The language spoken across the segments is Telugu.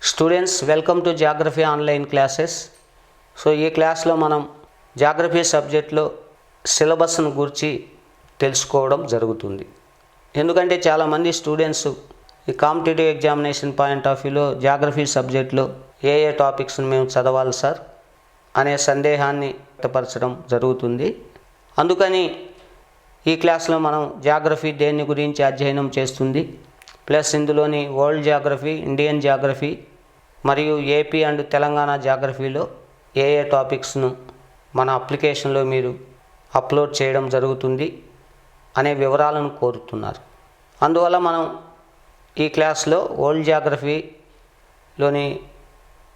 Students welcome to geography online classes. So ఈ క్లాస్లో మనం జాగ్రఫీ సబ్జెక్ట్లో సిలబస్ను గురించి తెలుసుకోవడం జరుగుతుంది. ఎందుకంటే చాలామంది స్టూడెంట్స్ ఈ కాంపిటేటివ్ ఎగ్జామినేషన్ పాయింట్ ఆఫ్ వ్యూలో జాగ్రఫీ సబ్జెక్ట్లో ఏ టాపిక్స్ని మేము చదవాలి సార్ అనే సందేహాన్ని వ్యక్తపరచడం జరుగుతుంది. అందుకని ఈ క్లాస్లో మనం జాగ్రఫీ దేని గురించి అధ్యయనం చేస్తుంది, ప్లస్ ఇందులోని వరల్డ్ జాగ్రఫీ, ఇండియన్ జాగ్రఫీ మరియు ఏపీ అండ్ తెలంగాణ జాగ్రఫీలో ఏ టాపిక్స్ను మన అప్లికేషన్లో మీరు అప్లోడ్ చేయడం జరుగుతుంది అనే వివరాలను కోరుతున్నారు. అందువల్ల మనం ఈ క్లాస్లో వరల్డ్ జాగ్రఫీలోని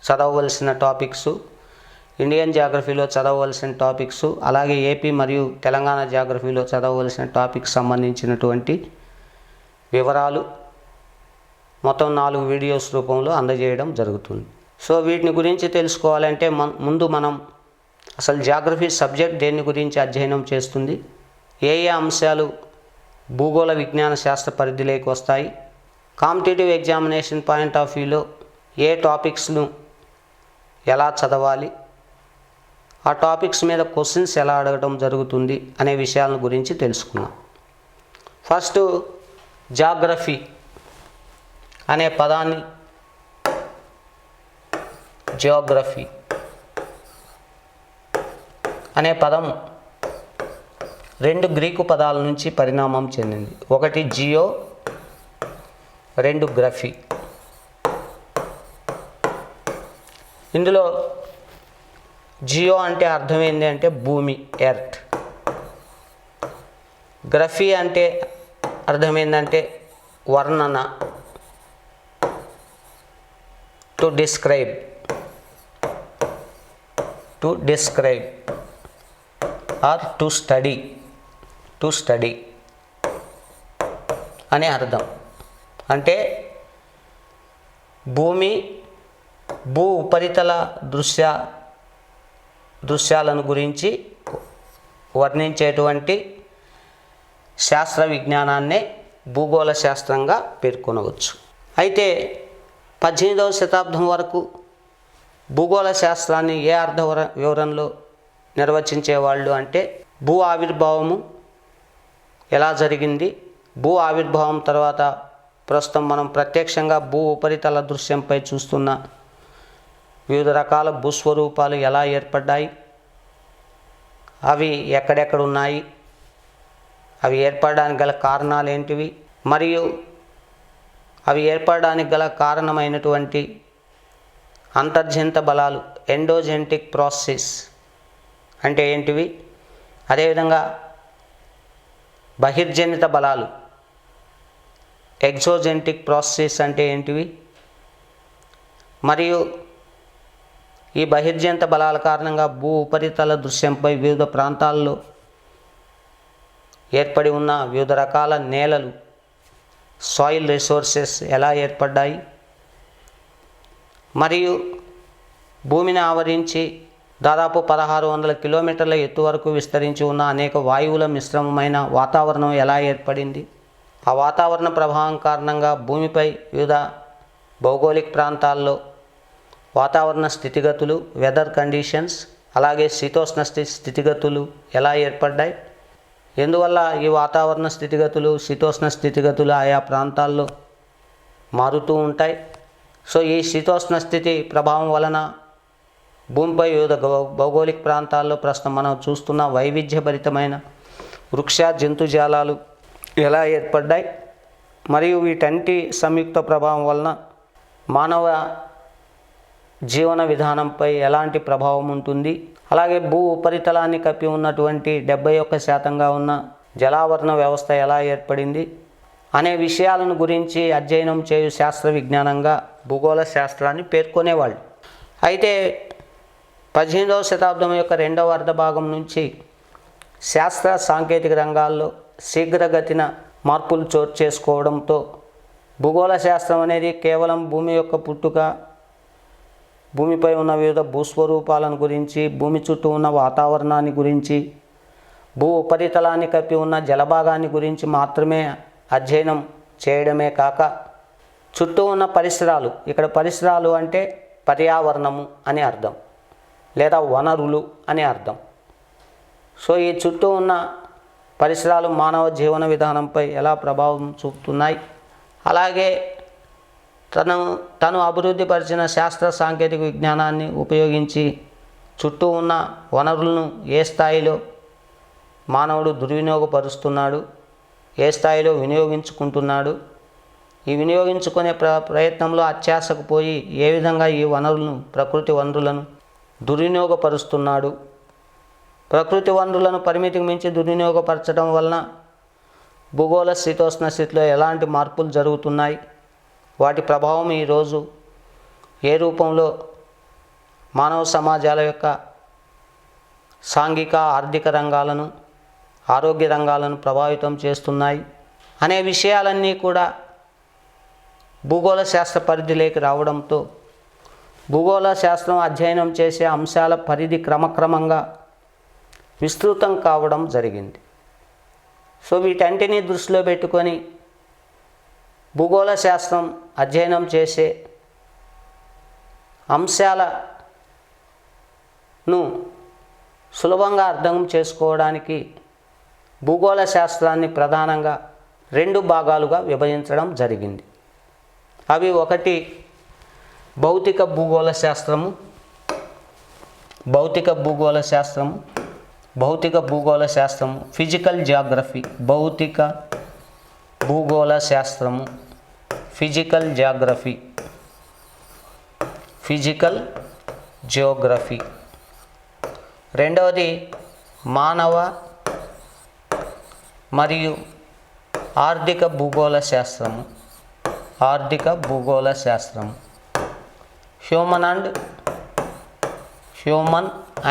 చదవవలసిన టాపిక్స్, ఇండియన్ జాగ్రఫీలో చదవవలసిన టాపిక్స్, అలాగే ఏపీ మరియు తెలంగాణ జాగ్రఫీలో చదవవలసిన టాపిక్స్ సంబంధించినటువంటి వివరాలు మొత్తం 4 వీడియోస్ రూపంలో అందజేయడం జరుగుతుంది. సో వీటిని గురించి తెలుసుకోవాలంటే ముందు మనం అసలు జాగ్రఫీ సబ్జెక్ట్ దేని గురించి అధ్యయనం చేస్తుంది, ఏ అంశాలు భూగోళ విజ్ఞాన శాస్త్ర పరిధిలోకి వస్తాయి, కాంపిటేటివ్ ఎగ్జామినేషన్ పాయింట్ ఆఫ్ వ్యూలో ఏ టాపిక్స్ను ఎలా చదవాలి, ఆ టాపిక్స్ మీద క్వశ్చన్స్ ఎలా అడగడం జరుగుతుంది అనే విషయాల గురించి తెలుసుకుందాం. ఫస్ట్ జాగ్రఫీ అనే పదాన్ని, జియోగ్రఫీ అనే పదం 2 గ్రీకు పదాల నుంచి పరిణామం చెందింది. ఒకటి జియో, 2 గ్రఫీ. ఇందులో జియో అంటే అర్థం ఏంటి అంటే భూమి, ఎర్త్. గ్రఫీ అంటే అర్థం ఏంటంటే వర్ణన, to describe or to study అనే అర్థం. అంటే భూమి, భూ ఉపరితల దృశ్యాలను గురించి వర్ణించేటువంటి శాస్త్ర విజ్ఞానాన్నే భూగోళ శాస్త్రంగా పేర్కొనవచ్చు. అయితే 18వ శతాబ్దం వరకు భూగోళ శాస్త్రాన్ని ఏ అర్థ వివరణలో నిర్వచించేవాళ్ళు అంటే భూ ఆవిర్భావము ఎలా జరిగింది, భూ ఆవిర్భావం తర్వాత ప్రస్తుతం మనం ప్రత్యక్షంగా భూ ఉపరితల దృశ్యంపై చూస్తున్న వివిధ రకాల భూస్వరూపాలు ఎలా ఏర్పడ్డాయి, అవి ఎక్కడెక్కడ ఉన్నాయి, అవి ఏర్పడడానికి గల కారణాలు ఏంటివి, మరియు అవి ఏర్పడడానికి గల కారణమైనటువంటి అంతర్జనిత బలాలు, ఎండోజెనెటిక్ ప్రాసెస్ అంటే ఏంటివి, అదేవిధంగా బహిర్జనిత బలాలు, ఎగ్జోజెనెటిక్ ప్రాసెస్ అంటే ఏంటివి, మరియు ఈ బహిర్జనిత బలాల కారణంగా భూ ఉపరితల దృశ్యంపై వివిధ ప్రాంతాల్లో ఏర్పడి ఉన్న వివిధ రకాల నేలలు, సాయిల్ రిసోర్సెస్ ఎలా ఏర్పడ్డాయి, మరియు భూమిని ఆవరించి దాదాపు 1600 కిలోమీటర్ల ఎత్తు వరకు విస్తరించి ఉన్న అనేక వాయువుల మిశ్రమమైన వాతావరణం ఎలా ఏర్పడింది, ఆ వాతావరణ ప్రభావం కారణంగా భూమిపై వివిధ భౌగోళిక ప్రాంతాల్లో వాతావరణ స్థితిగతులు, వెదర్ కండిషన్స్, అలాగే శీతోష్ణ స్థితిగతులు ఎలా ఏర్పడ్డాయి, ఎందువల్ల ఈ వాతావరణ స్థితిగతులు, శీతోష్ణ స్థితిగతులు ఆయా ప్రాంతాల్లో మారుతూ ఉంటాయి. సో ఈ శీతోష్ణ స్థితి ప్రభావం వలన భూమిపై వివిధ భౌగోళిక ప్రాంతాల్లో ప్రస్తుతం మనం చూస్తున్న వైవిధ్యభరితమైన వృక్ష జంతుజాలాలు ఎలా ఏర్పడ్డాయి, మరియు వీటన్నిటి సంయుక్త ప్రభావం వలన మానవ జీవన విధానంపై ఎలాంటి ప్రభావం ఉంటుంది, అలాగే భూ ఉపరితలాన్ని కప్పి ఉన్నటువంటి 71% ఉన్న జలావరణ వ్యవస్థ ఎలా ఏర్పడింది అనే విషయాలను గురించి అధ్యయనం చేయు శాస్త్ర విజ్ఞానంగా భూగోళ శాస్త్రాన్ని పేర్కొనేవాళ్ళు. అయితే 18వ శతాబ్దం యొక్క 2వ అర్ధభాగం నుంచి శాస్త్ర సాంకేతిక రంగాల్లో శీఘ్రగతిన మార్పులు చోటు చేసుకోవడంతో భూగోళ శాస్త్రం అనేది కేవలం భూమి యొక్క పుట్టుక, భూమిపై ఉన్న వివిధ భూస్వరూపాలను గురించి, భూమి చుట్టూ ఉన్న వాతావరణాన్ని గురించి, భూ ఉపరితలాన్ని కప్పి ఉన్న జలభాగాన్ని గురించి మాత్రమే అధ్యయనం చేయడమే కాక చుట్టూ ఉన్న పరిసరాలు, ఇక్కడ పరిసరాలు అంటే పర్యావరణము అని అర్థం, లేదా వనరులు అని అర్థం. సో ఈ చుట్టూ ఉన్న పరిసరాలు మానవ జీవన విధానంపై ఎలా ప్రభావం చూపుతున్నాయి, అలాగే తను అభివృద్ధి పరిచిన శాస్త్ర సాంకేతిక విజ్ఞానాన్ని ఉపయోగించి చుట్టూ ఉన్న వనరులను ఏ స్థాయిలో మానవుడు దుర్వినియోగపరుస్తున్నాడు, ఏ స్థాయిలో వినియోగించుకుంటున్నాడు, ఈ వినియోగించుకునే ప్రయత్నంలో అత్యాశకు పోయి ఏ విధంగా ఈ వనరులను, ప్రకృతి వనరులను దుర్వినియోగపరుస్తున్నాడు, ప్రకృతి వనరులను పరిమితికి మించి దుర్వినియోగపరచడం వలన భూగోళ శీతోష్ణ స్థితిలో ఎలాంటి మార్పులు జరుగుతున్నాయి, వాటి ప్రభావం ఈరోజు ఏ రూపంలో మానవ సమాజాల యొక్క సాంఘిక ఆర్థిక రంగాలను, ఆరోగ్య రంగాలను ప్రభావితం చేస్తున్నాయి అనే విషయాలన్నీ కూడా భూగోళ శాస్త్ర పరిధిలోకి రావడంతో భూగోళ శాస్త్రం అధ్యయనం చేసే అంశాల పరిధి క్రమక్రమంగా విస్తృతం కావడం జరిగింది. సో వీటన్నిటిని దృష్టిలో పెట్టుకొని భూగోళ శాస్త్రం అధ్యయనం చేసే అంశాలను సులభంగా అర్థం చేసుకోవడానికి భూగోళ శాస్త్రాన్ని ప్రధానంగా 2 భాగాలుగా విభజించడం జరిగింది. అవి ఒకటి భౌతిక భూగోళ శాస్త్రము, ఫిజికల్ జియోగ్రఫీ, భౌతిక భూగోళ శాస్త్రము, ఫిజికల్ జియోగ్రఫీ. రెండవది మానవ మరియు ఆర్థిక భూగోళ శాస్త్రము, హ్యూమన్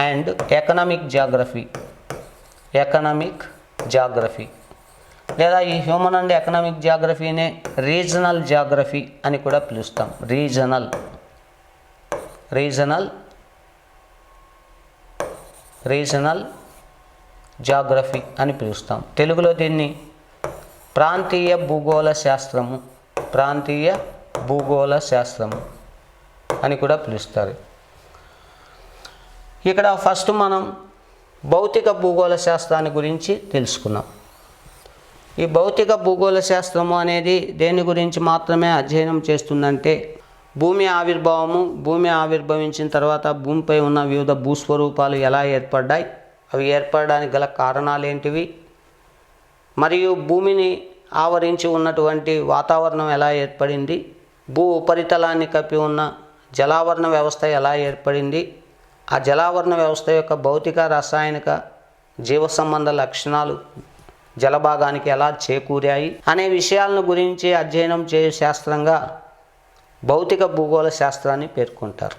అండ్ ఎకనామిక్ జాగ్రఫీ, లేదా ఈ హ్యూమన్ అండ్ ఎకనామిక్ జాగ్రఫీనే రీజనల్ జాగ్రఫీ అని కూడా పిలుస్తాం. రీజనల్ జాగ్రఫీ అని పిలుస్తాం. తెలుగులో దీన్ని ప్రాంతీయ భూగోళ శాస్త్రము అని కూడా పిలుస్తారు. ఇక్కడ ఫస్ట్ మనం భౌతిక భూగోళ శాస్త్రాన్ని గురించి తెలుసుకున్నాం. ఈ భౌతిక భూగోళ శాస్త్రము అనేది దేని గురించి మాత్రమే అధ్యయనం చేస్తుందంటే భూమి ఆవిర్భవించిన తర్వాత భూమిపై ఉన్న వివిధ భూస్వరూపాలు ఎలా ఏర్పడ్డాయి, అవి ఏర్పడడానికి గల కారణాలు ఏంటివి, మరియు భూమిని ఆవరించి ఉన్నటువంటి వాతావరణం ఎలా ఏర్పడింది, భూ ఉపరితలాన్ని కప్పి ఉన్న జలావరణ వ్యవస్థ ఎలా ఏర్పడింది, ఆ జలావరణ వ్యవస్థ యొక్క భౌతిక, రసాయనిక, జీవ సంబంధ లక్షణాలు జలభాగానికి ఎలా చేకూరాయి అనే విషయాలను గురించి అధ్యయనం చేయు శాస్త్రంగా భౌతిక భూగోళ శాస్త్రాన్ని పేర్కొంటారు.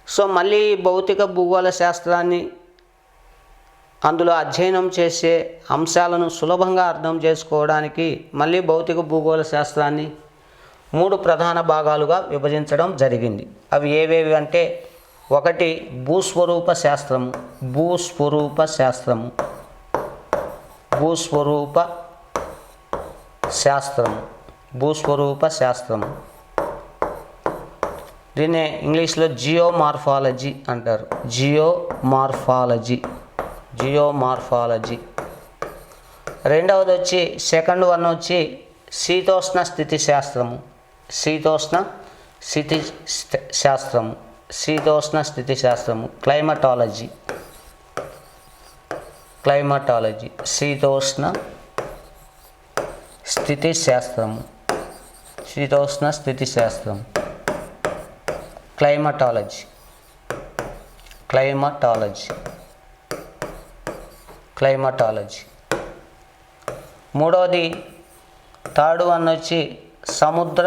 సో మళ్ళీ భౌతిక భూగోళ శాస్త్రాన్ని, అందులో అధ్యయనం చేసే అంశాలను సులభంగా అర్థం చేసుకోవడానికి మళ్ళీ భౌతిక భూగోళ శాస్త్రాన్ని 3 ప్రధాన భాగాలుగా విభజించడం జరిగింది. అవి ఏవేవి అంటే, ఒకటి భూస్వరూప శాస్త్రము, దీన్ని ఇంగ్లీష్లో జియోమార్ఫాలజీ అంటారు. జియోమార్ఫాలజీ. రెండవది వచ్చి సెకండ్ వన్ వచ్చి శీతోష్ణ స్థితి శాస్త్రము, క్లైమటాలజీ, శీతోష్ణ స్థితి శాస్త్రము, క్లైమటాలజీ. మూడవది థర్డ్ వన్ వచ్చి సముద్ర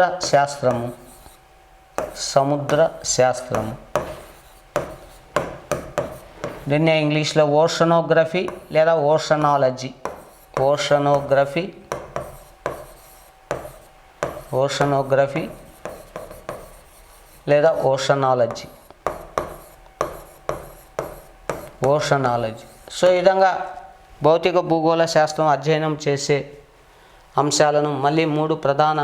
శాస్త్రము, దీన్నే ఇంగ్లీష్లో ఓషనోగ్రఫీ లేదా ఓషనాలజీ, లేదా ఓషనాలజీ. సో ఈ విధంగా భౌతిక భూగోళ శాస్త్రం అధ్యయనం చేసే అంశాలను మళ్ళీ 3 ప్రధాన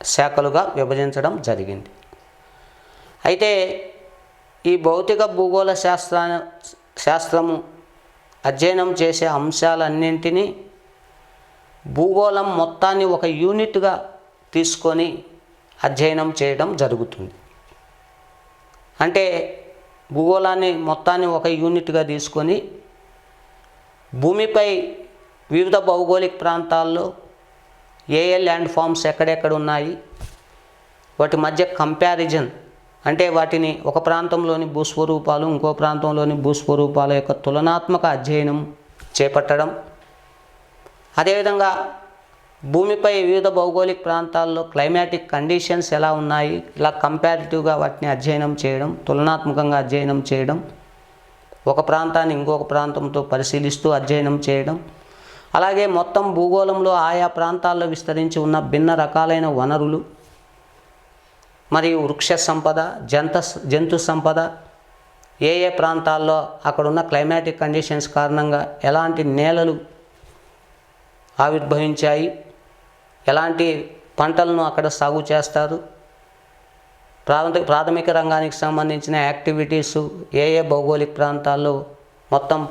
శాఖలుగా విభజించడం జరిగింది. అయితే ఈ భౌతిక భూగోళ శాస్త్రము అధ్యయనం చేసే అంశాలన్నింటినీ భూగోళం మొత్తాన్ని ఒక యూనిట్గా తీసుకొని అధ్యయనం చేయడం జరుగుతుంది. అంటే భూగోళాన్ని మొత్తాన్ని ఒక యూనిట్గా తీసుకొని భూమిపై వివిధ భౌగోళిక ప్రాంతాల్లో ఏ ల్యాండ్ ఫామ్స్ ఎక్కడెక్కడ ఉన్నాయి, వాటి మధ్య కంపారిజన్ అంటే వాటిని ఒక ప్రాంతంలోని భూస్వరూపాలు ఇంకో ప్రాంతంలోని భూస్వరూపాల యొక్క తులనాత్మక అధ్యయనం చేపట్టడం, అదేవిధంగా భూమిపై వివిధ భౌగోళిక ప్రాంతాల్లో క్లైమాటిక్ కండిషన్స్ ఎలా ఉన్నాయి, ఇలా కంపారిటివ్గా వాటిని అధ్యయనం చేయడం, తులనాత్మకంగా అధ్యయనం చేయడం, ఒక ప్రాంతాన్ని ఇంకొక ప్రాంతంతో పరిశీలిస్తూ అధ్యయనం చేయడం, అలాగే మొత్తం భూగోళంలో ఆయా ప్రాంతాల్లో విస్తరించి ఉన్న భిన్న రకాలైన వనరులు మరియు వృక్ష సంపద, జంతు సంపద, ఏ ప్రాంతాల్లో అక్కడున్న క్లైమాటిక్ కండిషన్స్ కారణంగా ఎలాంటి నేలలు ఆవిర్భవించాయి, ఎలాంటి పంటలను అక్కడ సాగు చేస్తారు, ప్రాథమిక రంగానికి సంబంధించిన యాక్టివిటీసు ఏ భౌగోళిక ప్రాంతాల్లో మొత్తం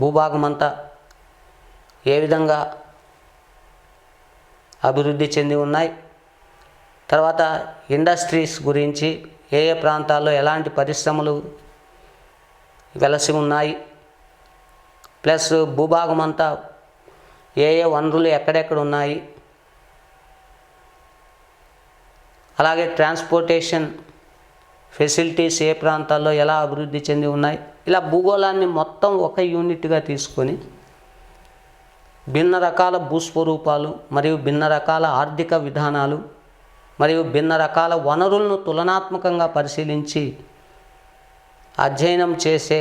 భూభాగం అంతా ఏ విధంగా అభివృద్ధి చెంది ఉన్నాయి, తర్వాత ఇండస్ట్రీస్ గురించి ఏ ప్రాంతాల్లో ఎలాంటి పరిశ్రమలు వెలసి ఉన్నాయి, ప్లస్ భూభాగం అంతా ఏ వనరులు ఎక్కడెక్కడ ఉన్నాయి, అలాగే ట్రాన్స్పోర్టేషన్ ఫెసిలిటీస్ ఏ ప్రాంతాల్లో ఎలా అభివృద్ధి చెంది ఉన్నాయి, ఇలా భూగోళాన్ని మొత్తం ఒక యూనిట్గా తీసుకొని భిన్న రకాల భూస్వరూపాలు మరియు భిన్న రకాల ఆర్థిక విధానాలు మరియు భిన్న రకాల వనరులను తులనాత్మకంగా పరిశీలించి అధ్యయనం చేసే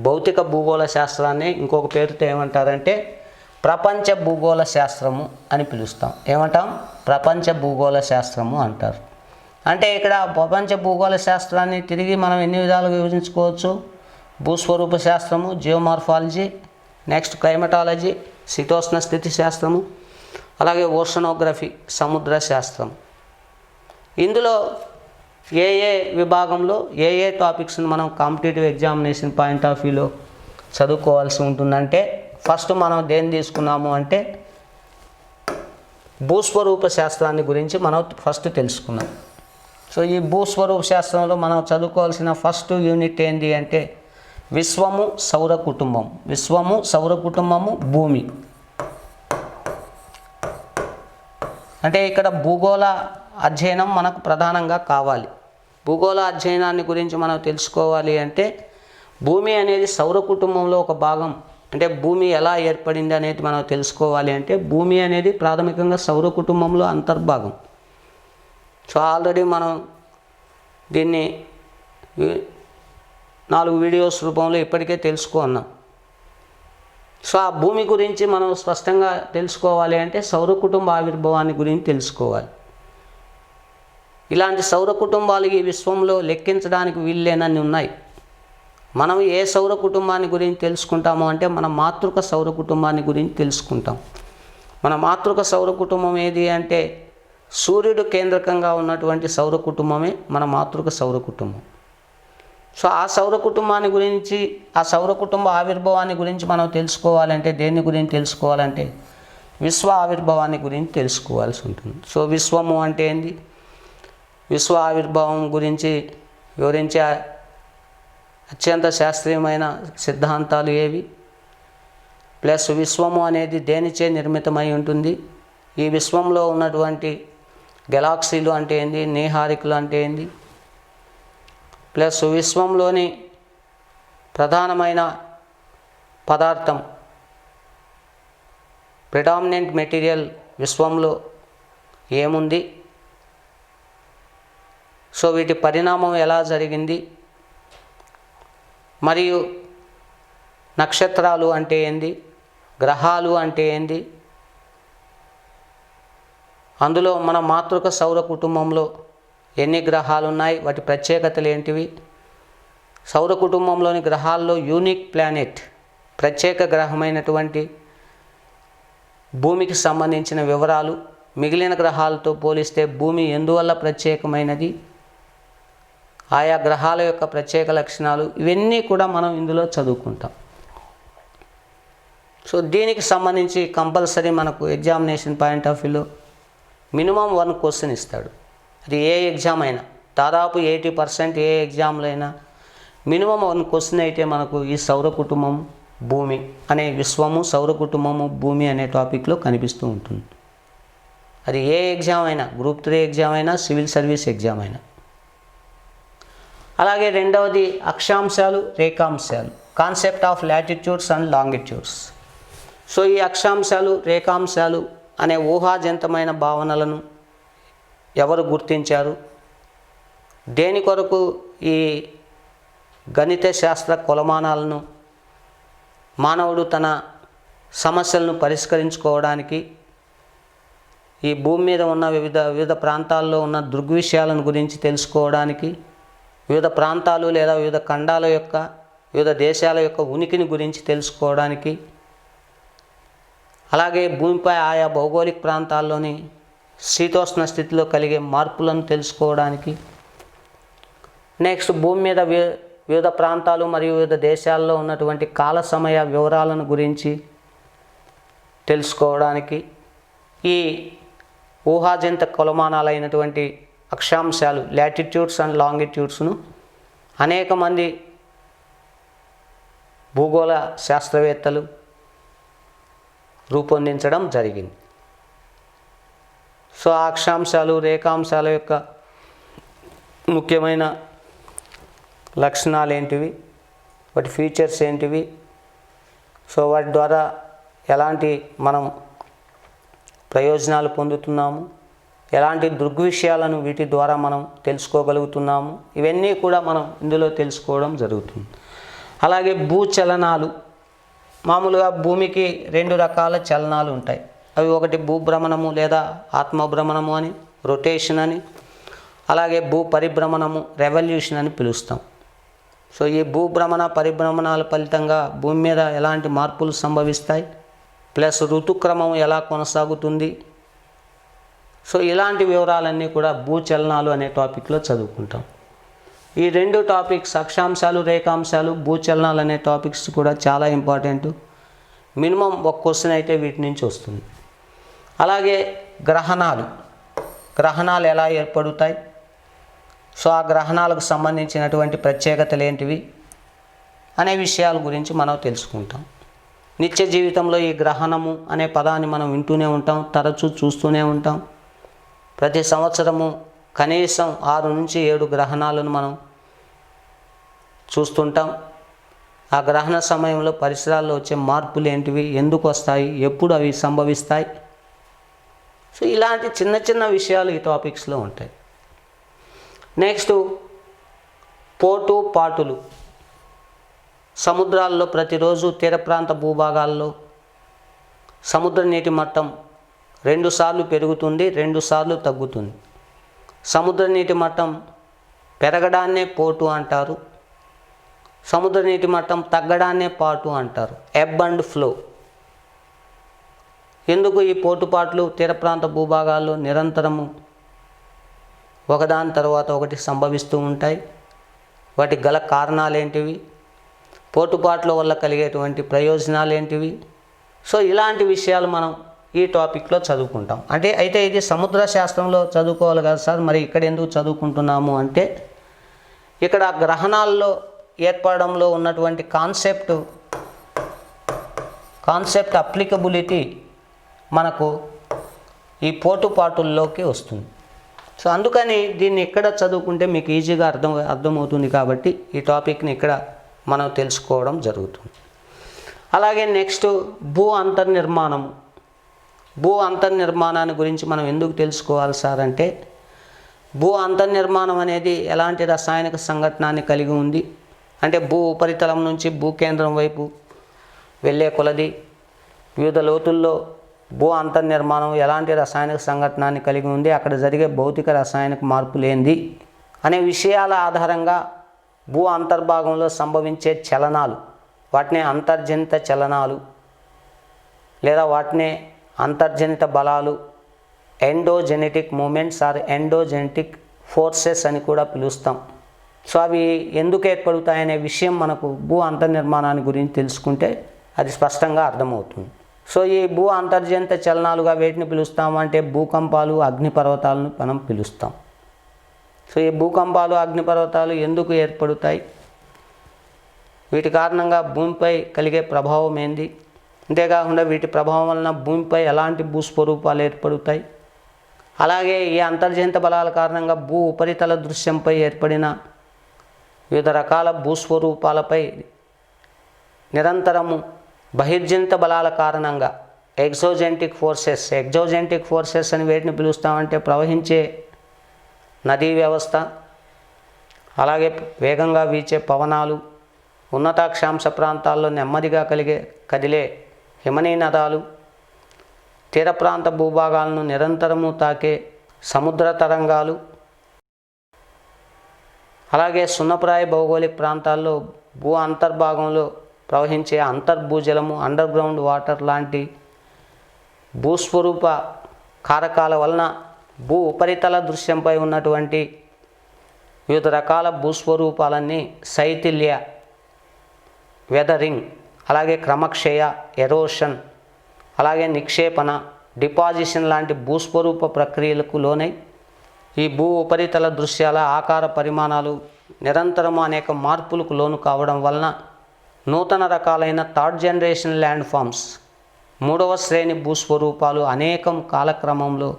భౌతిక భూగోళ శాస్త్రాన్ని ఇంకొక పేరుతో ఏమంటారంటే ప్రపంచ భూగోళ శాస్త్రము అని పిలుస్తాం. ఏమంటాం? ప్రపంచ భూగోళ శాస్త్రము అంటారు. అంటే ఇక్కడ ప్రపంచ భూగోళ శాస్త్రాన్ని తిరిగి మనం ఎన్ని విధాలుగా విభజించుకోవచ్చు? భూస్వరూప శాస్త్రము, జియోమార్ఫాలజీ, నెక్స్ట్ క్లైమటాలజీ, శీతోష్ణ స్థితి శాస్త్రము, అలాగే ఓషనోగ్రఫీ, సముద్ర శాస్త్రం. ఇందులో ఏ విభాగంలో ఏ టాపిక్స్ని మనం కాంపిటేటివ్ ఎగ్జామినేషన్ పాయింట్ ఆఫ్ వ్యూలో చదువుకోవాల్సి ఉంటుందంటే ఫస్ట్ మనం దేన్ని తీసుకున్నాము అంటే భూస్వరూప శాస్త్రాన్ని గురించి మనం ఫస్ట్ తెలుసుకున్నాం. సో ఈ భూస్వరూప శాస్త్రంలో మనం చదువుకోవాల్సిన ఫస్ట్ యూనిట్ ఏంటి అంటే విశ్వము సౌర కుటుంబం. విశ్వము సౌర కుటుంబము భూమి. అంటే ఇక్కడ భూగోళ అధ్యయనం మనకు ప్రధానంగా కావాలి. భూగోళ అధ్యయనాన్ని గురించి మనం తెలుసుకోవాలి అంటే భూమి అనేది సౌర కుటుంబంలో ఒక భాగం. అంటే భూమి ఎలా ఏర్పడింది అనేది మనం తెలుసుకోవాలి అంటే భూమి అనేది ప్రాథమికంగా సౌర కుటుంబంలో అంతర్భాగం. సో ఆల్రెడీ మనం దీన్ని 4 వీడియోస్ రూపంలో ఇప్పటికే తెలుసుకున్నాం. సో ఆ భూమి గురించి మనం స్పష్టంగా తెలుసుకోవాలి అంటే సౌర కుటుంబ ఆవిర్భావాన్ని గురించి తెలుసుకోవాలి. ఇలాంటి సౌర కుటుంబాలు ఈ విశ్వంలో లెక్కించడానికి వీల్లేనన్ని ఉన్నాయి. మనం ఏ సౌర కుటుంబాన్ని గురించి తెలుసుకుంటాము అంటే మన మాతృక సౌర కుటుంబాన్ని గురించి తెలుసుకుంటాం. మన మాతృక సౌర కుటుంబం ఏది అంటే సూర్యుడు కేంద్రకంగా ఉన్నటువంటి సౌర కుటుంబమే మన మాతృక సౌర కుటుంబం. సో ఆ సౌర కుటుంబాన్ని గురించి, ఆ సౌర కుటుంబ ఆవిర్భావాన్ని గురించి మనం తెలుసుకోవాలంటే దేని గురించి తెలుసుకోవాలంటే విశ్వ ఆవిర్భావాన్ని గురించి తెలుసుకోవాల్సి ఉంటుంది. సో విశ్వము అంటే ఏంది, విశ్వ ఆవిర్భావం గురించి వివరించే అత్యంత శాస్త్రీయమైన సిద్ధాంతాలు ఏవి, ప్లస్ విశ్వము అనేది దేనిచే నిర్మితమై ఉంటుంది, ఈ విశ్వంలో ఉన్నటువంటి గెలాక్సీలు అంటే ఏంది, నీహారికలు అంటే ఏంది, ప్లస్ విశ్వంలోని ప్రధానమైన పదార్థం ప్రిడామినెంట్ మెటీరియల్ విశ్వంలో ఏముంది, సో వీటి పరిణామం ఎలా జరిగింది, మరియు నక్షత్రాలు అంటే ఏంది, గ్రహాలు అంటే ఏంది, అందులో మన మాతృక సౌర కుటుంబంలో ఎన్ని గ్రహాలు ఉన్నాయి, వాటి ప్రత్యేకతలు ఏంటివి, సౌర కుటుంబంలోని గ్రహాల్లో యూనిక్ ప్లానెట్ ప్రత్యేక గ్రహమైనటువంటి భూమికి సంబంధించిన వివరాలు, మిగిలిన గ్రహాలతో పోలిస్తే భూమి ఎందువల్ల ప్రత్యేకమైనది, ఆయా గ్రహాల యొక్క ప్రత్యేక లక్షణాలు, ఇవన్నీ కూడా మనం ఇందులో చదువుకుంటాం. సో దీనికి సంబంధించి కంపల్సరీ మనకు ఎగ్జామినేషన్ పాయింట్ ఆఫ్ వ్యూలో మినిమం 1 క్వశ్చన్ ఇస్తాడు. అది ఏ ఎగ్జామ్ అయినా, దాదాపు 80% ఏ ఎగ్జామ్లో అయినా మినిమం 1 క్వశ్చన్ అయితే మనకు ఈ సౌర కుటుంబం భూమి అనే విశ్వము, సౌర కుటుంబము భూమి అనే టాపిక్లో కనిపిస్తూ ఉంటుంది. అది ఏ ఎగ్జామ్ అయినా, గ్రూప్ 3 ఎగ్జామ్ అయినా, సివిల్ సర్వీస్ ఎగ్జామ్ అయినా. అలాగే రెండవది అక్షాంశాలు, రేఖాంశాలు, concept of latitudes and longitudes. So ఈ అక్షాంశాలు, రేఖాంశాలు అనే ఊహాజనితమైన భావనలను ఎవరు గుర్తించారు, దేని కొరకు ఈ గణిత శాస్త్ర కొలమానాలను మానవుడు తన సమస్యలను పరిష్కరించుకోవడానికి, ఈ భూమి మీద ఉన్న వివిధ ప్రాంతాల్లో ఉన్న దృగ్విషయాలను గురించి తెలుసుకోవడానికి, వివిధ ప్రాంతాలు లేదా వివిధ ఖండాల యొక్క, వివిధ దేశాల యొక్క ఉనికిని గురించి తెలుసుకోవడానికి, అలాగే భూమిపై ఆయా భౌగోళిక ప్రాంతాల్లోని శీతోష్ణ స్థితిలో కలిగే మార్పులను తెలుసుకోవడానికి, నెక్స్ట్ భూమి మీద వివిధ ప్రాంతాలు మరియు వివిధ దేశాల్లో ఉన్నటువంటి కాల సమయ వివరాలను గురించి తెలుసుకోవడానికి, ఈ ఊహాజనిత కొలమానాలైనటువంటి అక్షాంశాలు, లాటిట్యూడ్స్ అండ్ లాంగిట్యూడ్స్ను అనేక మంది భూగోళ శాస్త్రవేత్తలు రూపొందించడం జరిగింది. సో ఆ అక్షాంశాలు, రేఖాంశాల యొక్క ముఖ్యమైన లక్షణాలు ఏంటివి, వాటి ఫీచర్స్ ఏంటివి, సో వాటి ద్వారా ఎలాంటి మనం ప్రయోజనాలు పొందుతున్నాము, ఎలాంటి దృగ్విషయాలను వీటి ద్వారా మనం తెలుసుకోగలుగుతున్నాము, ఇవన్నీ కూడా మనం ఇందులో తెలుసుకోవడం జరుగుతుంది. అలాగే భూచలనాలు, మామూలుగా భూమికి 2 రకాల చలనాలు ఉంటాయి. అవి ఒకటి భూభ్రమణము లేదా ఆత్మభ్రమణము అని, రొటేషన్ అని, అలాగే భూ పరిభ్రమణము, రెవల్యూషన్ అని పిలుస్తాం. సో ఈ భూభ్రమణ పరిభ్రమణాల ఫలితంగా భూమి మీద ఎలాంటి మార్పులు సంభవిస్తాయి, ప్లస్ ఋతుక్రమం ఎలా కొనసాగుతుంది, సో ఇలాంటి వివరాలన్నీ కూడా భూచలనాలు అనే టాపిక్లో చదువుకుంటాం. ఈ 2 టాపిక్స్, అక్షాంశాలు, రేఖాంశాలు, భూచలనాలు అనే టాపిక్స్ కూడా చాలా ఇంపార్టెంట్. మినిమం 1 క్వశ్చన్ అయితే వీటి నుంచి వస్తుంది. అలాగే గ్రహణాలు ఎలా ఏర్పడుతాయి, సో ఆ గ్రహణాలకు సంబంధించినటువంటి ప్రత్యేకతలు ఏంటివి అనే విషయాల గురించి మనం తెలుసుకుంటాం. నిత్య జీవితంలో ఈ గ్రహణము అనే పదాన్ని మనం వింటూనే ఉంటాం, తరచూ చూస్తూనే ఉంటాం. ప్రతి సంవత్సరము కనీసం 6 నుంచి 7 గ్రహణాలను మనం చూస్తుంటాం. ఆ గ్రహణ సమయంలో పరిసరాల్లో వచ్చే మార్పులు ఏంటివి, ఎందుకు వస్తాయి, ఎప్పుడు అవి సంభవిస్తాయి, సో ఇలాంటి చిన్న చిన్న విషయాలు ఈ టాపిక్స్లో ఉంటాయి. నెక్స్ట్ పోటుపాటులు. సముద్రాల్లో ప్రతిరోజు తీర ప్రాంత భూభాగాల్లో సముద్ర నీటి మట్టం 2 సార్లు పెరుగుతుంది, 2 సార్లు తగ్గుతుంది. సముద్ర నీటి మట్టం పెరగడాన్నే పోటు అంటారు, సముద్ర నీటి మట్టం తగ్గడాన్నే పాటు అంటారు, ఎబ్ అండ్ ఫ్లో. ఎందుకు ఈ పోటుపాట్లు తీర ప్రాంత భూభాగాల్లో నిరంతరము ఒకదాని తర్వాత ఒకటి సంభవిస్తూ ఉంటాయి, వాటికి గల కారణాలు ఏంటివి, పోటుపాట్ల వల్ల కలిగేటువంటి ప్రయోజనాలు ఏంటివి, సో ఇలాంటి విషయాలు మనం ఈ టాపిక్లో చదువుకుంటాం. అయితే ఇది సముద్ర శాస్త్రంలో చదువుకోవాలి కదా సార్, మరి ఇక్కడ ఎందుకు చదువుకుంటున్నాము అంటే, ఇక్కడ గ్రహణాల్లో ఏర్పడంలో ఉన్నటువంటి కాన్సెప్ట్ అప్లికబిలిటీ మనకు ఈ పోటుపాటుల్లోకి వస్తుంది. సో అందుకని దీన్ని ఇక్కడ చదువుకుంటే మీకు ఈజీగా అర్థమవుతుంది కాబట్టి ఈ టాపిక్ని ఇక్కడ మనం తెలుసుకోవడం జరుగుతుంది. అలాగే నెక్స్ట్ భూ అంతర్నిర్మాణాన్ని గురించి మనం ఎందుకు తెలుసుకోవాలి సార్ అంటే, భూ అంతర్నిర్మాణం అనేది ఎలాంటి రసాయనిక సంఘటనాన్ని కలిగి ఉంది అంటే, భూ ఉపరితలం నుంచి భూకేంద్రం వైపు వెళ్ళే కొలది వివిధ లోతుల్లో భూ అంతర్నిర్మాణం ఎలాంటి రసాయనిక సంఘటనాన్ని కలిగి ఉంది, అక్కడ జరిగే భౌతిక రసాయనిక మార్పులు ఏంది అనే విషయాల ఆధారంగా భూ అంతర్భాగంలో సంభవించే చలనాలు, వాటినే అంతర్జనిత చలనాలు లేదా వాటినే అంతర్జనిత బలాలు, ఎండోజెనెటిక్ మూమెంట్స్ ఆర్ ఎండోజెనెటిక్ ఫోర్సెస్ అని కూడా పిలుస్తాం. సో అవి ఎందుకు ఏర్పడుతాయనే విషయం మనకు భూ అంతర్నిర్మాణాన్ని గురించి తెలుసుకుంటే అది స్పష్టంగా అర్థమవుతుంది. సో ఈ భూ అంతర్జనిత చలనాలుగా వేటిని పిలుస్తాం అంటే భూకంపాలు, అగ్నిపర్వతాలను మనం పిలుస్తాం. సో ఈ భూకంపాలు, అగ్నిపర్వతాలు ఎందుకు ఏర్పడుతాయి, వీటి కారణంగా భూమిపై కలిగే ప్రభావం ఏంది, అంతేకాకుండా వీటి ప్రభావం వలన భూమిపై ఎలాంటి భూస్వరూపాలు ఏర్పడుతాయి, అలాగే ఈ అంతర్జనిత బలాల కారణంగా భూ ఉపరితల దృశ్యంపై ఏర్పడిన వివిధ రకాల భూస్వరూపాలపై నిరంతరము బహిర్జనిత బలాల కారణంగా ఎగ్జోజెంటిక్ ఫోర్సెస్ అని వేటిని పిలుస్తామంటే ప్రవహించే నదీ వ్యవస్థ, అలాగే వేగంగా వీచే పవనాలు, ఉన్నతాక్షాంశ ప్రాంతాల్లో నెమ్మదిగా కదిలే హిమనీ నదాలు, తీర ప్రాంత భూభాగాలను నిరంతరము తాకే సముద్ర తరంగాలు, అలాగే సున్నప్రాయ భౌగోళిక ప్రాంతాల్లో భూ అంతర్భాగంలో ప్రవహించే అంతర్భూజలము, అండర్ గ్రౌండ్ వాటర్ లాంటి భూస్వరూప కారకాల వలన భూ ఉపరితల దృశ్యంపై ఉన్నటువంటి వివిధ రకాల భూస్వరూపాలన్నీ శైథిల్య, వెదరింగ్, అలాగే క్రమక్షయ, ఎరోషన్, అలాగే నిక్షేపణ, డిపాజిషన్ లాంటి భూస్వరూప ప్రక్రియలకు లోనై ఈ భూ ఉపరితల దృశ్యాల ఆకార పరిమాణాలు నిరంతరము అనేక మార్పులకు లోను కావడం వలన నూతన రకాలైన థర్డ్ జనరేషన్ ల్యాండ్ ఫామ్స్, మూడవ శ్రేణి భూస్వరూపాలు అనేకం కాలక్రమంలో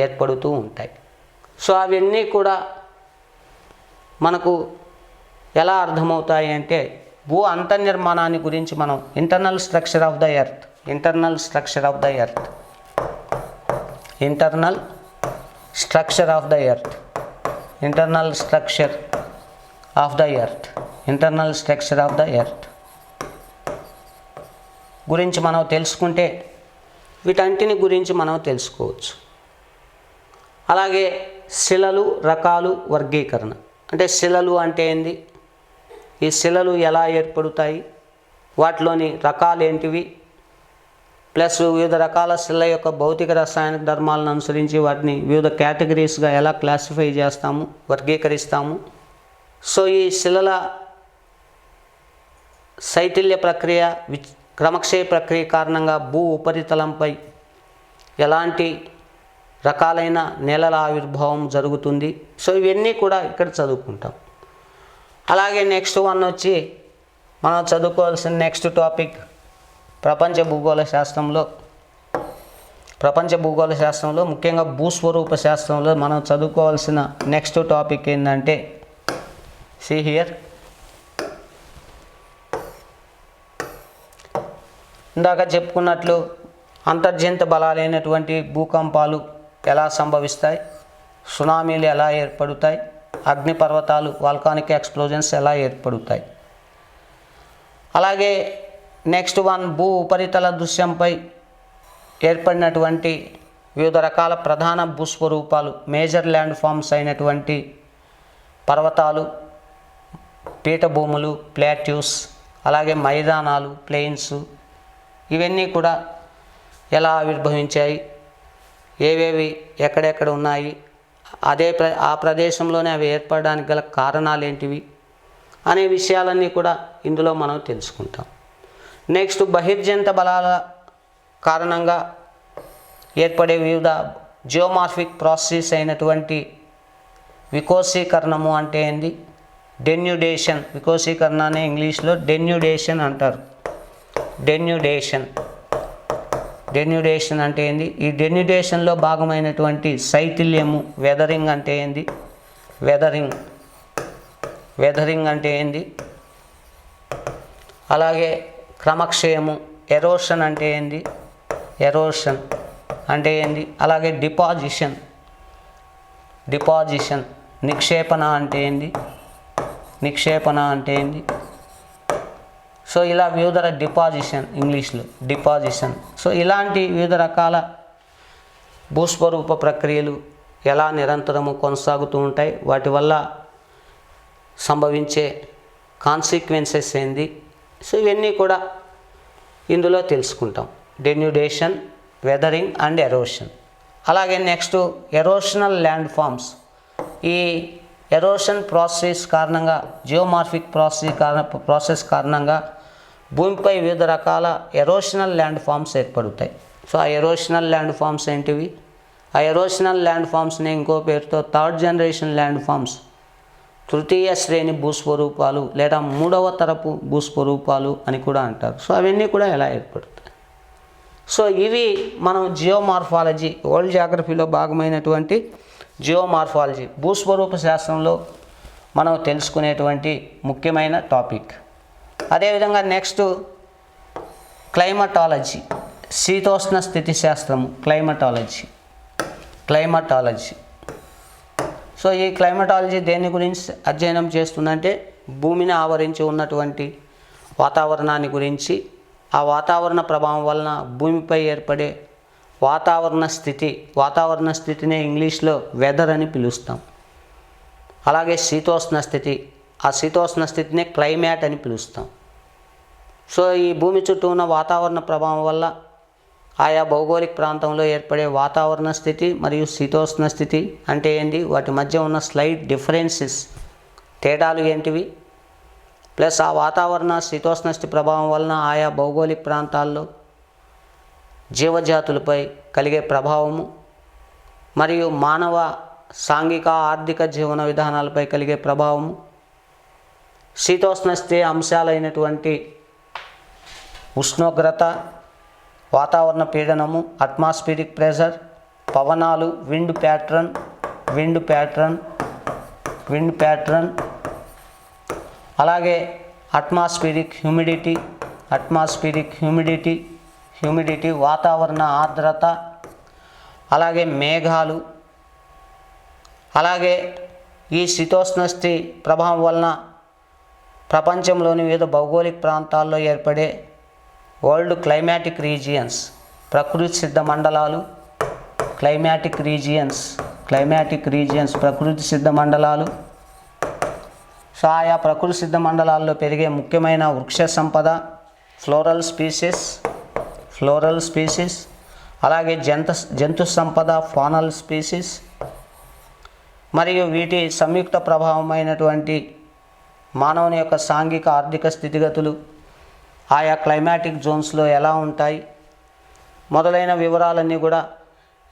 ఏర్పడుతూ ఉంటాయి. సో అవన్నీ కూడా మనకు ఎలా అర్థమవుతాయి అంటే భూ అంతర్నిర్మాణాన్ని గురించి మనం internal structure of the earth గురించి మనం తెలుసుకుంటే వీటన్నిటిని గురించి మనం తెలుసుకోవచ్చు. అలాగే శిలలు, రకాలు, వర్గీకరణ. అంటే శిలలు అంటే ఏంది, ఈ శిలలు ఎలా ఏర్పడుతాయి, వాటిలోని రకాలు ఏంటివి, ప్లస్ వివిధ రకాల శిల యొక్క భౌతిక రసాయనిక ధర్మాలను అనుసరించి వాటిని వివిధ కేటగిరీస్గా ఎలా క్లాసిఫై చేస్తాము, వర్గీకరిస్తాము. సో ఈ శిలల శైథిల్య ప్రక్రియ, క్రమక్షయ ప్రక్రియ కారణంగా భూ ఉపరితలంపై ఎలాంటి రకాలైన నేలల ఆవిర్భావం జరుగుతుంది. సో ఇవన్నీ కూడా ఇక్కడ చదువుకుంటాం. అలాగే నెక్స్ట్ వన్ వచ్చి మనం చదువుకోవాల్సిన నెక్స్ట్ టాపిక్ ప్రపంచ భూగోళ శాస్త్రంలో ముఖ్యంగా భూస్వరూప శాస్త్రంలో మనం చదువుకోవాల్సిన నెక్స్ట్ టాపిక్ ఏంటంటే సీ హియర్. ఇందాక చెప్పుకున్నట్లు అంతర్జనిత బలాలైనటువంటి భూకంపాలు ఎలా సంభవిస్తాయి, సునామీలు ఎలా ఏర్పడుతాయి, అగ్నిపర్వతాలు వాల్కానిక్ ఎక్స్ప్లోజన్స్ ఎలా ఏర్పడుతాయి. అలాగే నెక్స్ట్ వన్ భూ ఉపరితల దృశ్యంపై ఏర్పడినటువంటి వివిధ రకాల ప్రధాన భూస్వరూపాలు, మేజర్ ల్యాండ్ ఫామ్స్ అయినటువంటి పర్వతాలు, పీఠభూములు, ప్లాట్యూస్, అలాగే మైదానాలు, ప్లెయిన్స్, ఇవన్నీ కూడా ఎలా ఆవిర్భవించాయి, ఏవేవి ఎక్కడెక్కడ ఉన్నాయి, ఆ ప్రదేశంలోనే అవి ఏర్పడడానికి గల కారణాలు ఏంటివి అనే విషయాలన్నీ కూడా ఇందులో మనం తెలుసుకుంటాం. నెక్స్ట్ బహిర్జనిత బలాల కారణంగా ఏర్పడే వివిధ జియోమార్ఫిక్ ప్రాసెస్ అయినటువంటి వికోసీకరణము అంటే ఏంది, డెన్యుడేషన్. వికోసీకరణాన్ని ఇంగ్లీష్లో డెన్యుడేషన్ అంటారు. డెన్యుడేషన్ అంటే ఏంది, ఈ డెన్యుడేషన్లో భాగమైనటువంటి శైథిల్యము, వెదరింగ్ అంటే ఏంది, వెదరింగ్ అంటే ఏంది, అలాగే క్రమక్షయము, ఎరోషన్ అంటే ఏంది, అలాగే డిపాజిషన్, నిక్షేపణ అంటే ఏంది. సో ఇలా వివిధ ఇంగ్లీష్లో డిపాజిషన్. సో ఇలాంటి వివిధ రకాల భూస్వరూప ప్రక్రియలు ఎలా నిరంతరము కొనసాగుతూ ఉంటాయి, వాటి వల్ల సంభవించే కాన్సిక్వెన్సెస్ ఏంది. సో ఇవన్నీ కూడా ఇందులో తెలుసుకుంటాం. డెన్యుడేషన్, వెదరింగ్ అండ్ ఎరోషన్. అలాగే నెక్స్ట్ ఎరోషనల్ ల్యాండ్ ఫామ్స్. ఈ ఎరోషన్ ప్రాసెస్ కారణంగా, జియోమార్ఫిక్ ప్రాసెస్ కారణంగా భూమిపై వివిధ రకాల ఎరోషనల్ ల్యాండ్ ఫామ్స్ ఏర్పడతాయి. సో ఆ ఎరోషనల్ ల్యాండ్ ఫామ్స్ ఏంటివి? ఆ ఎరోషనల్ ల్యాండ్ ఫామ్స్ని ఇంకో పేరుతో థర్డ్ జనరేషన్ ల్యాండ్ ఫామ్స్, తృతీయ శ్రేణి భూస్వరూపాలు లేదా మూడవ తరపు భూస్వరూపాలు అని కూడా అంటారు. సో అవన్నీ కూడా ఎలా ఏర్పడతాయి? సో ఇవి మనం జియోమార్ఫాలజీ, వరల్డ్ జాగ్రఫీలో భాగమైనటువంటి జియోమార్ఫాలజీ, భూస్వరూప శాస్త్రంలో మనం తెలుసుకునేటువంటి ముఖ్యమైన టాపిక్. అదేవిధంగా నెక్స్ట్ క్లైమటాలజీ, శీతోష్ణ స్థితి శాస్త్రము, క్లైమటాలజీ. సో ఈ క్లైమటాలజీ దేని గురించి అధ్యయనం చేస్తుందంటే భూమిని ఆవరించి ఉన్నటువంటి వాతావరణాన్ని గురించి, ఆ వాతావరణ ప్రభావం వలన భూమిపై ఏర్పడే వాతావరణ స్థితినే ఇంగ్లీష్లో వెదర్ అని పిలుస్తాం. అలాగే శీతోష్ణ స్థితి, ఆ శీతోష్ణ స్థితిని క్లైమేట్ అని పిలుస్తాం. సో ఈ భూమి చుట్టూ ఉన్న వాతావరణ ప్రభావం వల్ల ఆయా భౌగోళిక ప్రాంతంలో ఏర్పడే వాతావరణ స్థితి మరియు శీతోష్ణ స్థితి అంటే ఏంటి, వాటి మధ్య ఉన్న స్లైట్ డిఫరెన్సెస్, తేడాలు ఏంటివి, ప్లస్ ఆ వాతావరణ శీతోష్ణ స్థితి ప్రభావం వలన ఆయా భౌగోళిక ప్రాంతాల్లో జీవజాతులపై కలిగే ప్రభావము మరియు మానవ సాంఘిక ఆర్థిక జీవన విధానాలపై కలిగే ప్రభావము, శీతోష్ణ స్థితి అంశాలైనటువంటి ఉష్ణోగ్రత, వాతావరణ పీడనము, అట్మాస్ఫిరిక్ ప్రెషర్, పవనాలు, విండ్ ప్యాటర్న్, అలాగే అట్మాస్ఫిరిక్ హ్యూమిడిటీ, వాతావరణ ఆర్ద్రత, అలాగే మేఘాలు. అలాగే ఈ శీతోష్ణ స్థితి ప్రభావం వలన ప్రపంచంలోని వివిధ భౌగోళిక ప్రాంతాల్లో ఏర్పడే వరల్డ్ క్లైమాటిక్ రీజియన్స్, ప్రకృతి సిద్ధ మండలాలు, ప్రకృతి సిద్ధ మండలాలు. సో ఆయా ప్రకృతి సిద్ధ మండలాల్లో పెరిగే ముఖ్యమైన వృక్ష సంపద, ఫ్లోరల్ స్పీసీస్, అలాగే జంతు సంపద, ఫానల్ స్పీసీస్, మరియు వీటి సంయుక్త ప్రభావమైనటువంటి మానవుని యొక్క సాంఘిక ఆర్థిక స్థితిగతులు ఆయా క్లైమాటిక్ జోన్స్లో ఎలా ఉంటాయి మొదలైన వివరాలన్నీ కూడా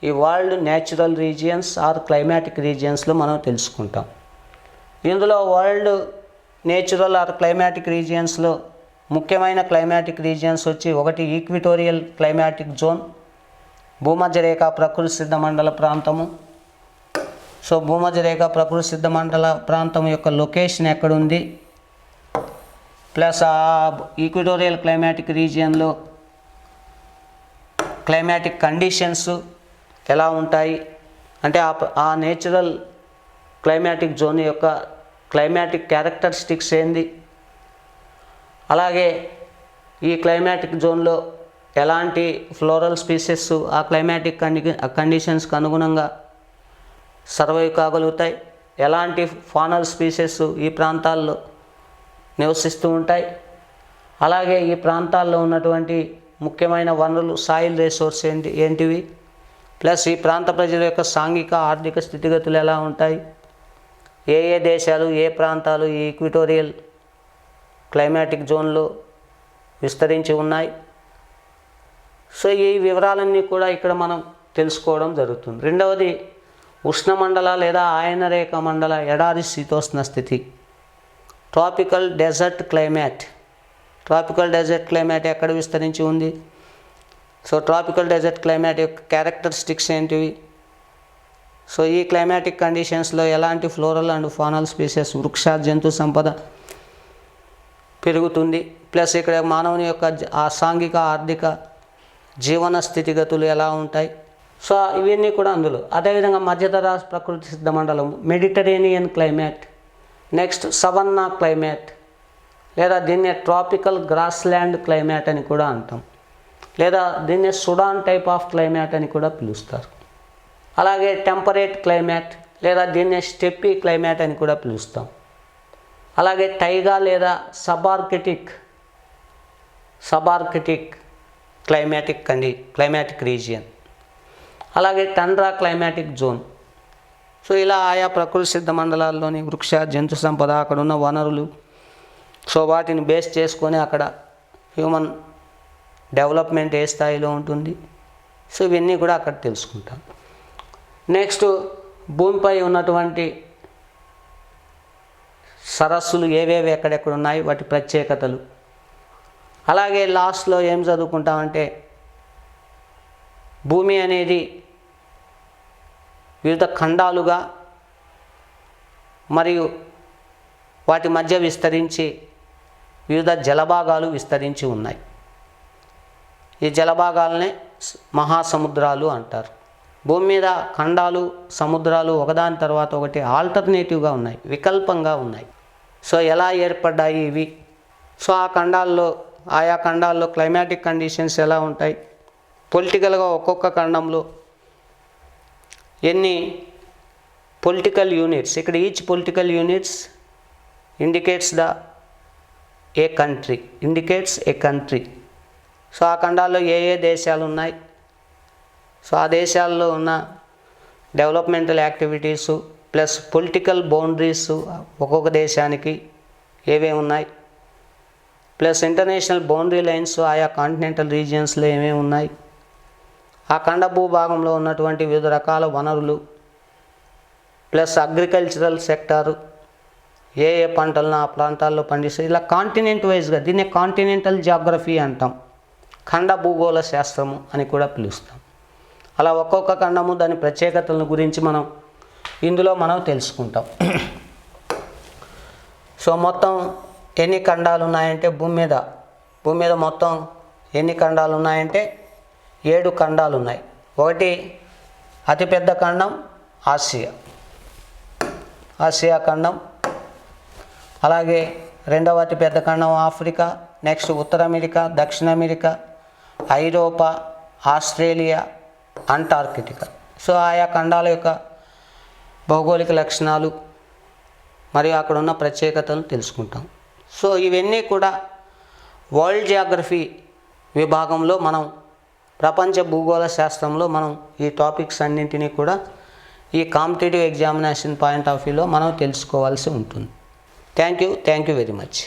ఈ world natural regions or climatic రీజియన్స్లో మనం తెలుసుకుంటాం. ఇందులో వరల్డ్ నేచురల్ ఆర్ క్లైమాటిక్ రీజియన్స్లో ముఖ్యమైన క్లైమాటిక్ రీజియన్స్ వచ్చి, ఒకటి ఈక్విటోరియల్ క్లైమాటిక్ జోన్, భూమధ్యరేఖ ప్రకృతి సిద్ధ మండల ప్రాంతము. సో భూమధ్యరేఖ ప్రకృతి సిద్ధ మండల ప్రాంతం యొక్క లొకేషన్ ఎక్కడుంది, ప్లస్ ఆ ఈక్విటోరియల్ క్లైమాటిక్ రీజియన్లో క్లైమాటిక్ కండిషన్స్ ఎలా ఉంటాయి అంటే ఆ నేచురల్ క్లైమాటిక్ జోన్ యొక్క క్లైమాటిక్ క్యారెక్టరిస్టిక్స్ ఏంది, అలాగే ఈ క్లైమాటిక్ జోన్లో ఎలాంటి ఫ్లోరల్ స్పీసెస్ ఆ క్లైమాటిక్ కండిషన్స్కి అనుగుణంగా సర్వైవ్ కాగలుగుతాయి, ఎలాంటి ఫానల్ స్పీసెస్ ఈ ప్రాంతాల్లో నివసిస్తూ ఉంటాయి, అలాగే ఈ ప్రాంతాల్లో ఉన్నటువంటి ముఖ్యమైన వనరులు, సాయిల్ రిసోర్స్ ఏంటివి, ప్లస్ ఈ ప్రాంత ప్రజల యొక్క సాంఘిక ఆర్థిక స్థితిగతులు ఎలా ఉంటాయి, ఏ దేశాలు ఏ ప్రాంతాలు ఈ ఈక్విటోరియల్ క్లైమాటిక్ జోన్లో విస్తరించి ఉన్నాయి. సో ఈ వివరాలన్నీ కూడా ఇక్కడ మనం తెలుసుకోవడం జరుగుతుంది. రెండవది ఉష్ణమండల లేదా ఆయనరేఖ మండల ఎడారి శీతోష్ణ స్థితి, ట్రాపికల్ డెజర్ట్ క్లైమేట్ ఎక్కడ విస్తరించి ఉంది. సో ట్రాపికల్ డెజర్ట్ క్లైమేట్ యొక్క క్యారెక్టరిస్టిక్స్ ఏంటివి, సో ఈ క్లైమాటిక్ కండిషన్స్లో ఎలాంటి ఫ్లోరల్ అండ్ ఫానల్ స్పీసెస్, వృక్ష జంతు సంపద పెరుగుతుంది, ప్లస్ ఇక్కడ మానవుని యొక్క ఆ సాంఘిక ఆర్థిక జీవన స్థితిగతులు ఎలా ఉంటాయి. సో ఇవన్నీ కూడా అందులో. అదేవిధంగా మధ్యధరా ప్రకృతి సిద్ధ మండలం, Mediterranean climate, next savanna climate లేదా దీన్నే ట్రాపికల్ గ్రాస్ల్యాండ్ క్లైమేట్ అని కూడా అంటాం, లేదా దీన్నే సుడాన్ టైప్ ఆఫ్ క్లైమేట్ అని కూడా పిలుస్తారు. అలాగే టెంపరేట్ క్లైమేట్ లేదా దీన్నే స్టెప్పీ క్లైమేట్ అని కూడా పిలుస్తాం. అలాగే టైగా లేదా సబార్కిటిక్ క్లైమాటిక్ రీజియన్. అలాగే టండ్రా క్లైమాటిక్ జోన్. సో ఇలా ఆయా ప్రకృతి సిద్ధ మండలాల్లోని వృక్ష జంతు సంపద, అక్కడ ఉన్న వనరులు, సో వాటిని బేస్ చేసుకొని అక్కడ హ్యూమన్ డెవలప్మెంట్ ఏ స్థాయిలో ఉంటుంది, సో ఇవన్నీ కూడా అక్కడ తెలుసుకుంటాం. నెక్స్ట్ భూమిపై ఉన్నటువంటి సరస్సులు ఏవేవి ఎక్కడెక్కడ ఉన్నాయి, వాటి ప్రత్యేకతలు. అలాగే లాస్ట్లో ఏం చదువుకుంటామంటే భూమి అనేది వివిధ ఖండాలుగా మరియు వాటి మధ్య విస్తరించి వివిధ జలభాగాలు విస్తరించి ఉన్నాయి. ఈ జలభాగాలనే మహాసముద్రాలు అంటారు. భూమి మీద ఖండాలు, సముద్రాలు ఒకదాని తర్వాత ఒకటి ఆల్టర్నేటివ్గా ఉన్నాయి, వికల్పంగా ఉన్నాయి. సో ఎలా ఏర్పడ్డాయి ఇవి? సో ఆయా ఖండాల్లో క్లైమాటిక్ కండిషన్స్ ఎలా ఉంటాయి, పొలిటికల్గా ఒక్కొక్క ఖండంలో ఎన్ని పొలిటికల్ యూనిట్స్, ఇక్కడ each political units indicates a country. So ఆ ఖండాల్లో ఏ దేశాలు ఉన్నాయి, సో ఆ దేశాల్లో ఉన్న developmental activities plus political boundaries ఒక్కొక్క దేశానికి ఏవేవి ఉన్నాయి, ప్లస్ ఇంటర్నేషనల్ బౌండరీ లైన్స్ ఆయా కాంటినెంటల్ రీజియన్స్లో ఏమేమి ఉన్నాయి, ఆ ఖండ భూభాగంలో ఉన్నటువంటి వివిధ రకాల వనరులు ప్లస్ అగ్రికల్చరల్ సెక్టారు, ఏ పంటలను ఆ ప్రాంతాల్లో పండిస్తారు. ఇలా కాంటినెంట్ వైజ్గా దీన్ని కాంటినెంటల్ జాగ్రఫీ అంటాం, ఖండ భూగోళ శాస్త్రము అని కూడా పిలుస్తాం. అలా ఒక్కొక్క ఖండము దాని ప్రత్యేకతలను గురించి ఇందులో మనం తెలుసుకుంటాం. సో మొత్తం ఎన్ని ఖండాలు ఉన్నాయంటే భూమి మీద మొత్తం ఎన్ని ఖండాలు ఉన్నాయంటే 7 ఖండాలు ఉన్నాయి. ఒకటి అతిపెద్ద ఖండం ఆసియా ఖండం, అలాగే రెండవ అతిపెద్ద ఖండం ఆఫ్రికా, నెక్స్ట్ ఉత్తర అమెరికా, దక్షిణ అమెరికా, ఐరోపా, ఆస్ట్రేలియా, అంటార్కిటికా. సో ఆయా ఖండాల యొక్క భౌగోళిక లక్షణాలు మరియు అక్కడ ఉన్న ప్రత్యేకతలను తెలుసుకుంటాం. సో ఇవన్నీ కూడా వరల్డ్ జియోగ్రఫీ విభాగంలో ప్రపంచ భూగోళ శాస్త్రంలో ఈ టాపిక్స్ అన్నింటినీ కూడా ఈ కాంపిటేటివ్ ఎగ్జామినేషన్ పాయింట్ ఆఫ్ వ్యూలో తెలుసుకోవాల్సి ఉంటుంది. Thank you very much.